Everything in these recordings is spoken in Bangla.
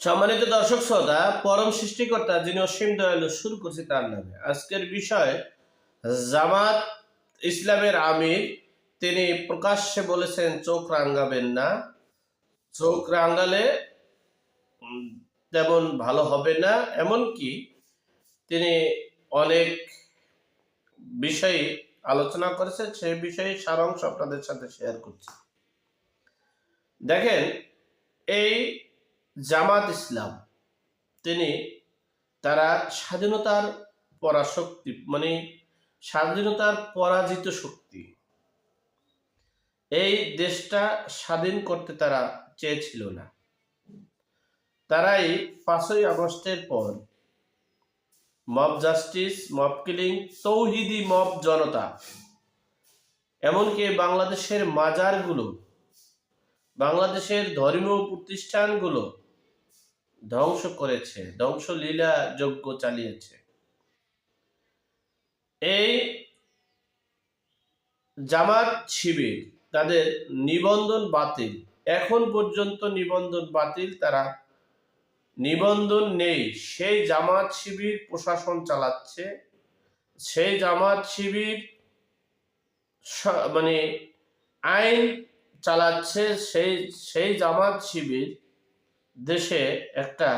সম্মানিত দর্শক শ্রোতা, পরম সৃষ্টিকর্তা যিনি অসীম দয়ালু, শুরু করছি তার নামে। আজকের বিষয়, জামাত ইসলামের আমির তিনি প্রকাশ্যে বলেছেন চোখ রাঙ্গাবেন না। চোখ রাঙ্গালে তেমন ভালো হবে না। এমনকি তিনি অনেক বিষয়ে আলোচনা করেছেন, সেই বিষয়ে সারাংশ আপনাদের সাথে শেয়ার করছি। দেখেন, এই জামাত ইসলাম তিনি তারা স্বাধীনতার পরাশক্তি, মানে স্বাধীনতার পরাজিত শক্তি। এই দেশটা স্বাধীন করতে তারা চেয়েছিল না। তারাই 5ই আগস্টের পর মব জাস্টিস, মব কিলিং, তৌহিদি মব জনতা, এমনকি বাংলাদেশের মাজারগুলো, বাংলাদেশের ধর্মীয় প্রতিষ্ঠানগুলো ধ্বংস করেছে, ধ্বংসলীলা যজ্ঞ চালিয়েছে। এই জামাত শিবির তাদের নিবন্ধন বাতিল, এখন পর্যন্ত নিবন্ধন বাতিল, তারা নিবন্ধন নেই। সেই জামাত শিবির প্রশাসন চালাচ্ছে, সেই জামাত শিবির মানে আইন চালাচ্ছে, সেই জামাত শিবির দেশে একটা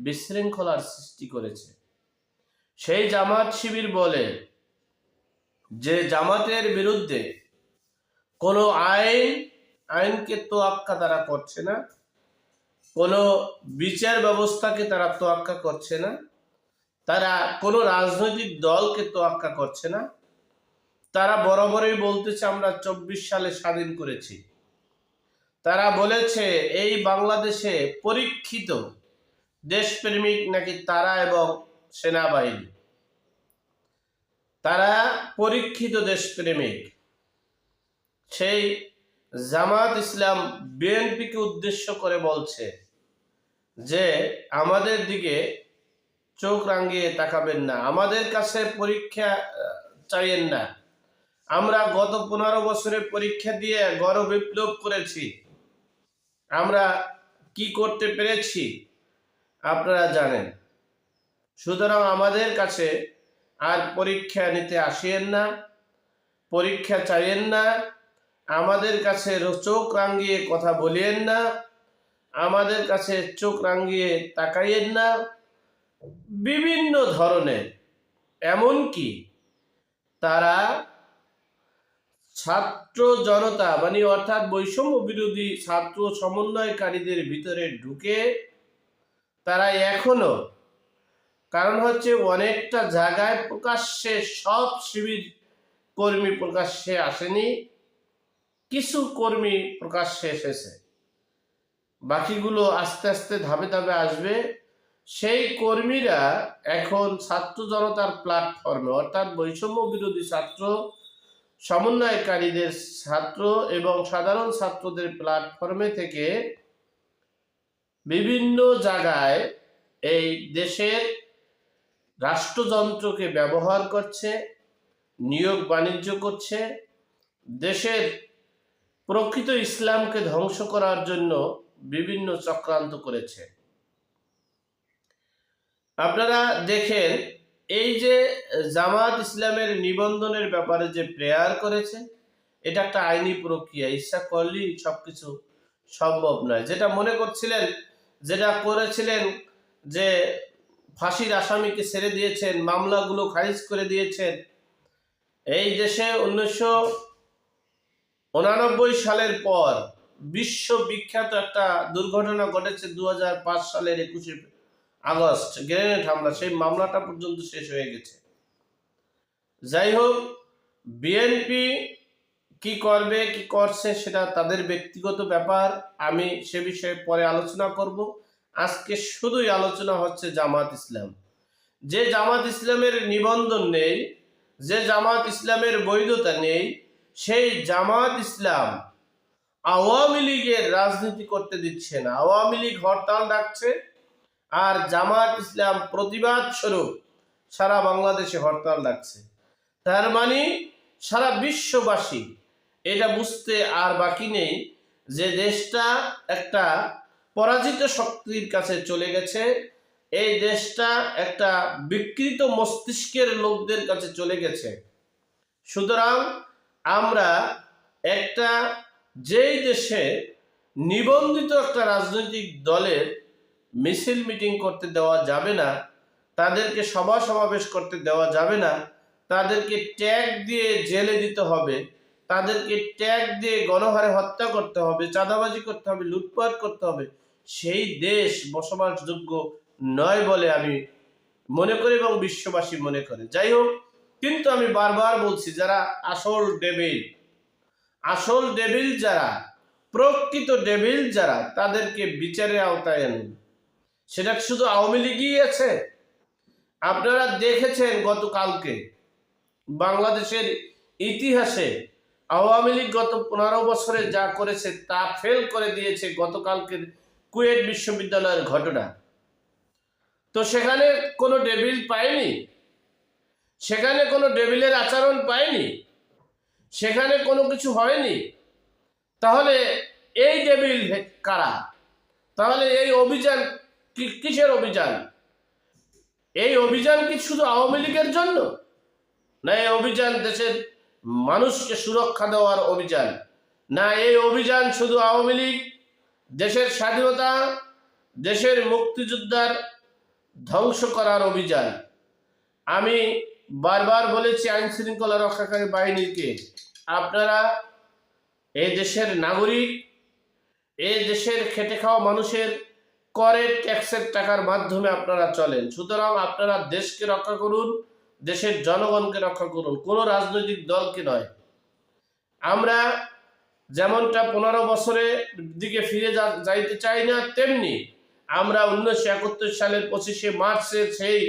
বিশৃঙ্খলার সৃষ্টি করেছে। সেই জামাত শিবির বলে যে জামাতের বিরুদ্ধে কোনো আইনকে তোয়াক্কা তারা করছে না, কোনো বিচার ব্যবস্থাকে তারা তোয়াক্কা করছে না, তারা কোনো রাজনৈতিক দলকে তোয়াক্কা করছে না। তারা বরাবরই বলতেছে আমরা 24 সালে স্বাধীন করেছি। তারা বলেছে এই বাংলাদেশে পরীক্ষিত দেশপ্রেমিক নাকি তারা এবং সেনাবাহিনী, তারা পরীক্ষিত দেশপ্রেমিক। সেই জামাত ইসলাম বিএনপিকে উদ্দেশ্য করে বলছে যে আমাদের দিকে চোখ রাঙিয়ে তাকাবেন না, আমাদের কাছে পরীক্ষা চাইয়েন না। আমরা গত 15 বছরের পরীক্ষা দিয়ে গণ বিপ্লব করেছি, আমরা কি করতে পেরেছি আপনারা জানেন। সুতরাং আমাদের কাছে আর পরীক্ষা নিতে আসিয়েন না, পরীক্ষা চাইয়েন না, আমাদের কাছে চোখ রাঙিয়ে কথা বলিয়েন না, আমাদের কাছে চোখ রাঙিয়ে তাকাইয়েন না। বিভিন্ন ধরনের, এমনকি তারা ছাত্র জনতা মানে অর্থাৎ বৈষম্য বিরোধী ছাত্র সমন্বয়কারীদের ভিতরে ঢুকে তারা এখনো, কারণ হচ্ছে অনেকটা জায়গায় প্রকাশ্যে সব শিবির কর্মী প্রকাশ্যে আসেনি, কিছু কর্মী প্রকাশ্যে এসেছে, বাকিগুলো আস্তে আস্তে ধাপে ধাপে আসবে। সেই কর্মীরা এখন ছাত্র জনতার প্ল্যাটফর্মে, অর্থাৎ বৈষম্য বিরোধী ছাত্র সমন্বয়কারীদের ছাত্র এবং সাধারণ ছাত্রদের প্ল্যাটফর্মে থেকে বিভিন্ন জায়গায় এই দেশের রাষ্ট্রযন্ত্রকে ব্যবহার করছে, নিয়োগ বাণিজ্য করছে, দেশের প্রকৃত ইসলামকে ধ্বংস করার জন্য বিভিন্ন চক্রান্ত করেছে। আপনারা দেখেন, এই যে জামাত ইসলামের নিবন্ধনের ব্যাপারে যে প্রেয়ার করেছে, এটা একটা আইনি প্রক্রিয়া, ইচ্ছা করলেই সবকিছু সম্ভব নয়। যেটা মনে করছিলেন, যেটা করেছিলেন যে ফাঁসির আসামিকে ছেড়ে দিয়েছেন, মামলাগুলো খারিজ করে দিয়েছেন। এই দেশে 1989 সালের পর বিশ্ববিখ্যাত একটা দুর্ঘটনা ঘটেছে 2005 সালের 21শে আগস্ট, গ্রেনেড হামলা, সেই মামলাটা পর্যন্ত শেষ হয়ে গেছে। যাই হোক, বিএনপি কি করবে কি করছে সেটা তাদের ব্যক্তিগত ব্যাপার, আমি সে বিষয়ে পরে আলোচনা করব। আজকে শুধুই আলোচনা হচ্ছে জামাত ইসলাম। যে জামাত ইসলামের নিবন্ধন নেই, যে জামাত ইসলামের বৈধতা নেই, সেই জামাত ইসলাম আওয়ামী লীগের রাজনীতি করতে দিচ্ছে না। আওয়ামী লীগ হরতাল ডাকছে, আর জামাত ইসলাম প্রতিবাদ স্বরূপ সারা বাংলাদেশে হরতাল ডাকছে। তার মানে সারা বিশ্ববাসী এটা বুঝতে আর বাকি নেই যে দেশটা একটা পরাজিত শক্তির কাছে চলে গেছে। এই দেশটা একটা বিকৃত মস্তিষ্কের লোকদের কাছে চলে গেছে। সুতরাং আমরা একটা যেই দেশে নিবন্ধিত একটা রাজনৈতিক দলের মিছিল মিটিং করতে দেওয়া যাবে না, তাদেরকে সভা সমাবেশ করতে দেওয়া যাবে না, তাদেরকে ট্যাগ দিয়ে জেলে দিতে হবে, তাদেরকে ট্যাগ দিয়ে গণহারে হত্যা করতে হবে, চাঁদাবাজি করতে হবে, লুটপাট করতে হবে, সেই দেশ বসবাসযোগ্য নয় বলে আমি মনে করি এবং বিশ্ববাসী মনে করে। যাই হোক, কিন্তু আমি বারবার বলছি, যারা আসল ডেভিল যারা, প্রকৃত ডেভিল যারা, তাদেরকে বিচারের আওতায় আনুন। সেটা শুধু আওয়ামী লীগই আছে? আপনারা দেখেছেন গতকালকে বাংলাদেশের ইতিহাসে আওয়ামী লীগ গত 15 বছরে যা করেছে তা ফেল করে দিয়েছে গতকালকের কুয়েট বিশ্ববিদ্যালয়ের ঘটনা। তো সেখানে কোনো ডেভিল পায়নি, সেখানে কোনো ডেভিলের আচরণ পায়নি, সেখানে কোনো কিছু হয়নি। তাহলে এই ডেভিল কারা? তাহলে এই অভিযান কিসের অভিযান? এই অভিযান কি শুধু আওয়ামী লীগের জন্য, না এই অভিযান দেশের মানুষকে সুরক্ষা দেওয়ার অভিযান, না এই অভিযান শুধু আওয়ামী লীগ দেশের স্বাধীনতা, দেশের মুক্তিযোদ্ধার ধ্বংস করার অভিযান? আমি বারবার বলেছি আইন শৃঙ্খলা রক্ষাকারী বাহিনীকে, আপনারা এই দেশের নাগরিক, এই দেশের খেটে খাওয়া মানুষের করের ট্যাক্সের টাকার মাধ্যমে আপনারা চলেন। সুতরাং আপনারা দেশকে রক্ষা করুন, দেশের জনগণকে রক্ষা করুন, কোনো রাজনৈতিক দলকে নয়। আমরা যেমনটা 15 বছরের দিকে ফিরে যাইতে চাই না, তেমনি আমরা 1971 সালের 25শে মার্চের সেই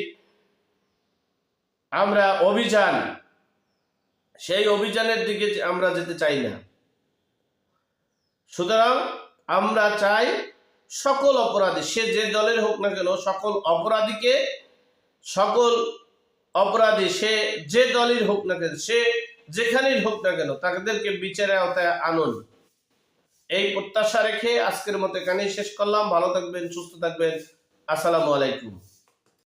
আমরা অভিযান, সেই অভিযানের দিকে আমরা যেতে চাই না। সুতরাং আমরা চাই সকল অপরাধী, সে যে দলের হোক না কেন, সকল অপরাধী সে যে দলের হোক না কেন, সে যেখানেই হোক না কেন, তাদেরকে বিচারের আওতায় আনুন। এই প্রত্যাশা রেখে আজকের মতো এখানেই শেষ করলাম। ভালো থাকবেন, সুস্থ থাকবেন। আসসালামু আলাইকুম।